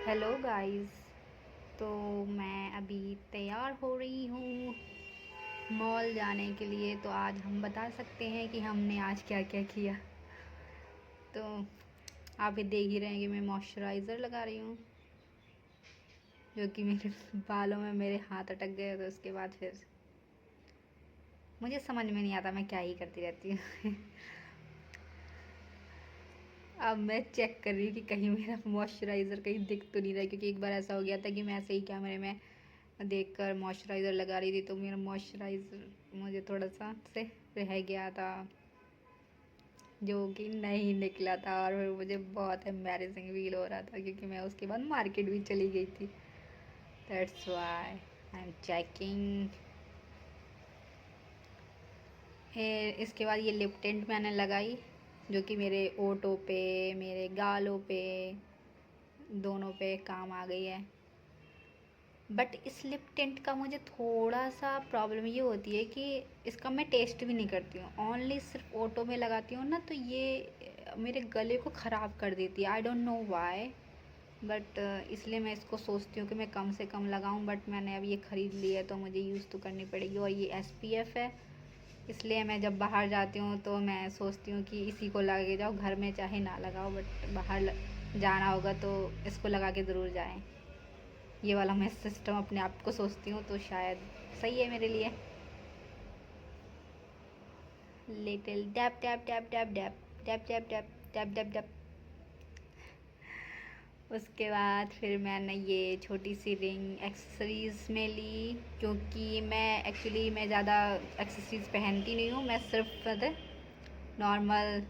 Hello guys. तो मैं अभी तैयार हो रही हूँ मॉल जाने के लिए। तो आज हम बता सकते हैं कि हमने आज क्या क्या किया। तो आप ये देख ही रहे हैं कि मैं मॉइस्चराइज़र लगा रही हूँ, जो कि मेरे बालों में मेरे हाथ अटक गए। तो उसके बाद फिर मुझे समझ में नहीं आता मैं क्या ही करती रहती हूँ। अब मैं चेक कर रही हूँ कि कहीं मेरा मॉइस्चराइज़र कहीं दिख तो नहीं रहा है, क्योंकि एक बार ऐसा हो गया था कि मैं ऐसे ही कैमरे में देखकर मॉइस्चराइज़र लगा रही थी तो मेरा मॉइस्चराइज़र मुझे थोड़ा सा से रह गया था, जो कि नहीं निकला था। और फिर मुझे बहुत एम्बैरेसिंग फील हो रहा था, क्योंकि मैं उसके बाद मार्केट भी चली गई थी। That's why I am checking. इसके बाद ये लिप टिंट मैंने लगाई, जो कि मेरे ओठों पे, मेरे गालों पे, दोनों पे काम आ गई है। बट इस लिप टिंट का मुझे थोड़ा सा प्रॉब्लम ये होती है कि इसका मैं टेस्ट भी नहीं करती हूँ, ओनली सिर्फ ओटो में लगाती हूँ ना, तो ये मेरे गले को ख़राब कर देती है। I don't know why, but इसलिए मैं इसको सोचती हूँ कि मैं कम से कम लगाऊँ। बट मैंने अब ये ख़रीद ली है तो मुझे यूज़ तो करनी पड़ेगी। और ये SPF है, इसलिए मैं जब बाहर जाती हूँ तो मैं सोचती हूँ कि इसी को लगा के जाओ, घर में चाहे ना लगाओ, बट बाहर जाना होगा तो इसको लगा के ज़रूर जाएँ। ये वाला मैं सिस्टम अपने आप को सोचती हूँ, तो शायद सही है मेरे लिए। Little dap dap dap dap dap dap dap dap dap dap dap. उसके बाद फिर मैंने ये छोटी सी रिंग एक्सेसरीज़ में ली, क्योंकि मैं ज़्यादा एक्सेसरीज़ पहनती नहीं हूँ। मैं सिर्फ नॉर्मल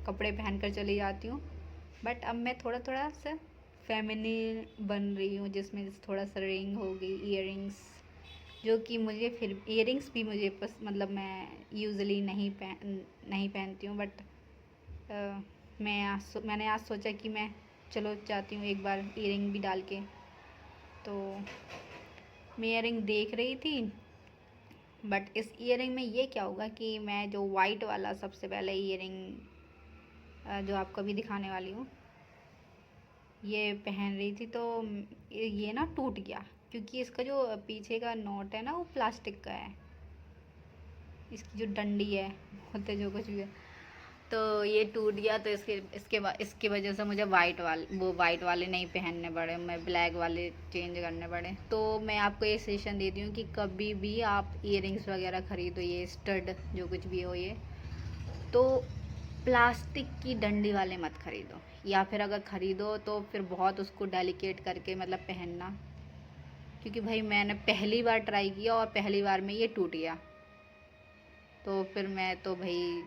कपड़े पहन कर चली जाती हूँ। बट अब मैं थोड़ा थोड़ा सा फेमिनिन बन रही हूँ, जिसमें थोड़ा सा रिंग हो गई, इयररिंग्स, जो कि मुझे फिर इयररिंग्स भी मुझे मतलब मैं यूज़अली नहीं पहनती हूँ। बट मैंने आज सोचा कि मैं चलो चाहती हूँ एक बार इयररिंग भी डाल के। तो मैं इयररिंग देख रही थी, बट इस इयररिंग में ये क्या होगा कि मैं जो वाइट वाला सबसे पहले इयररिंग जो आपको अभी दिखाने वाली हूँ, ये पहन रही थी, तो ये ना टूट गया, क्योंकि इसका जो पीछे का नॉट है ना वो प्लास्टिक का है। इसकी जो डंडी है, होते जो कुछ भी है, तो ये टूट गया। तो इसकी वजह से मुझे वाइट वाले नहीं पहनने पड़े, मैं ब्लैक वाले चेंज करने पड़े। तो मैं आपको ये सजेशन देती हूँ कि कभी भी आप इयररिंग्स वगैरह ख़रीदो, ये स्टड जो कुछ भी हो, ये तो प्लास्टिक की डंडी वाले मत ख़रीदो, या फिर अगर ख़रीदो तो फिर बहुत उसको डेलिकेट करके मतलब पहनना। क्योंकि भाई मैंने पहली बार ट्राई किया और पहली बार में ये टूट गया, तो फिर मैं तो भाई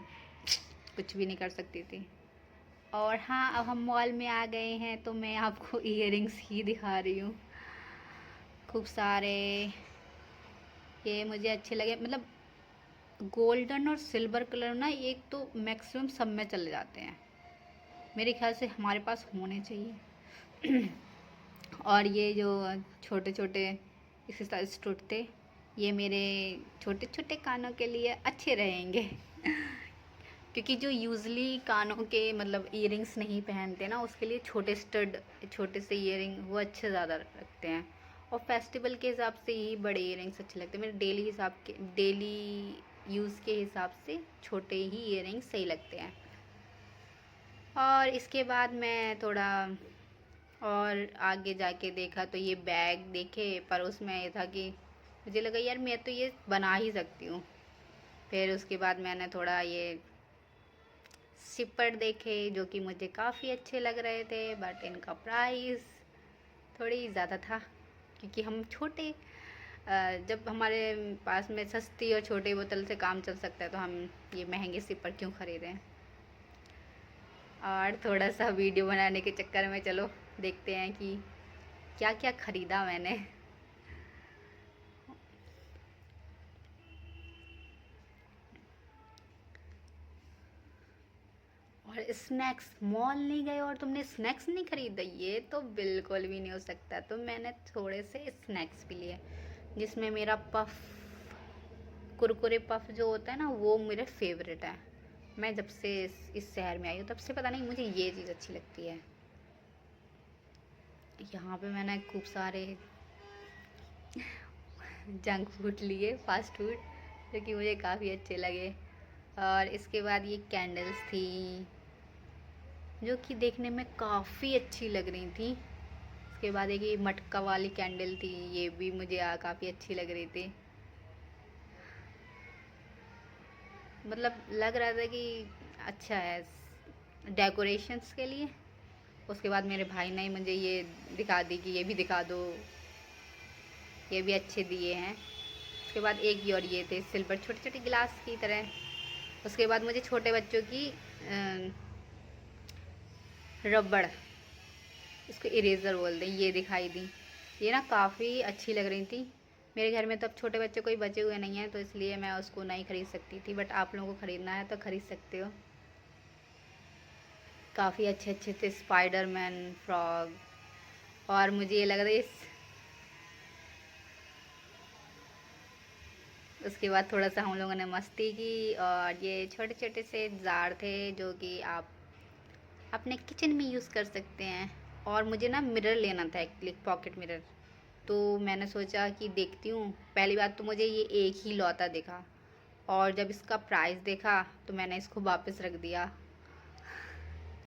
कुछ भी नहीं कर सकती थी। और हाँ, अब हम मॉल में आ गए हैं तो मैं आपको इयररिंग्स ही दिखा रही हूँ। खूब सारे ये मुझे अच्छे लगे, मतलब गोल्डन और सिल्वर कलर ना एक तो मैक्सिमम सब में चले जाते हैं, मेरे ख्याल से हमारे पास होने चाहिए। और ये जो छोटे छोटे इसी साइज स्टूट थे, ये मेरे छोटे छोटे कानों के लिए अच्छे रहेंगे। क्योंकि जो यूज़ली कानों के मतलब इयररिंग्स नहीं पहनते ना, उसके लिए छोटे से इयररिंग वो अच्छे ज़्यादा लगते हैं। और फेस्टिवल के हिसाब से ही बड़े इयररिंग्स अच्छे लगते हैं। मेरे डेली यूज़ के हिसाब से छोटे ही इयररिंग्स सही लगते हैं। और इसके बाद मैं थोड़ा और आगे जाके देखा तो ये बैग देखे, पर उसमें ये था कि मुझे लगा यार मैं तो ये बना ही सकती हूँ। फिर उसके बाद मैंने थोड़ा ये सिपर देखे, जो कि मुझे काफ़ी अच्छे लग रहे थे, बट इनका प्राइस थोड़ी ज़्यादा था। क्योंकि हम जब हमारे पास में सस्ती और छोटी बोतल से काम चल सकता है, तो हम ये महंगे सिपर क्यों ख़रीदें। और थोड़ा सा वीडियो बनाने के चक्कर में चलो देखते हैं कि क्या क्या ख़रीदा मैंने। और स्नैक्स, मॉल नहीं गए और तुमने स्नैक्स नहीं खरीदा, ये तो बिल्कुल भी नहीं हो सकता। तो मैंने थोड़े से स्नैक्स भी लिए, जिसमें मेरा पफ, कुरकुरे पफ जो होता है ना, वो मेरे फेवरेट है। मैं जब से इस शहर में आई हूँ तब से पता नहीं मुझे ये चीज़ अच्छी लगती है। यहाँ पे मैंने खूब सारे जंक फूड लिए, फास्ट फूड, जो कि मुझे काफ़ी अच्छे लगे। और इसके बाद ये कैंडल्स थी जो कि देखने में काफ़ी अच्छी लग रही थी। उसके बाद एक ये मटका वाली कैंडल थी, ये भी मुझे काफ़ी अच्छी लग रही थी। मतलब लग रहा था कि अच्छा है डेकोरेशंस के लिए। उसके बाद मेरे भाई ने मुझे ये दिखा दी कि ये भी दिखा दो, ये भी अच्छे दिए हैं। उसके बाद एक ये और ये थे सिल्वर छोटे छोटे गिलास की तरह। उसके बाद मुझे छोटे बच्चों की रबड़, इसको इरेज़र बोलते हैं, ये दिखाई दी। ये ना काफ़ी अच्छी लग रही थी। मेरे घर में तो अब छोटे बच्चे कोई बचे हुए नहीं हैं, तो इसलिए मैं उसको नहीं ख़रीद सकती थी, बट आप लोगों को ख़रीदना है तो ख़रीद सकते हो। काफ़ी अच्छे अच्छे थे स्पाइडरमैन, फ्रॉग, और मुझे ये लग रहा है उसके बाद थोड़ा सा हम लोगों ने मस्ती की। और ये छोटे छोटे से जार थे जो कि आप अपने किचन में यूज़ कर सकते हैं। और मुझे ना मिरर लेना था, एक पॉकेट मिरर। तो मैंने सोचा कि देखती हूँ। पहली बात तो मुझे ये एक ही लौता दिखा, और जब इसका प्राइस देखा तो मैंने इसको वापस रख दिया।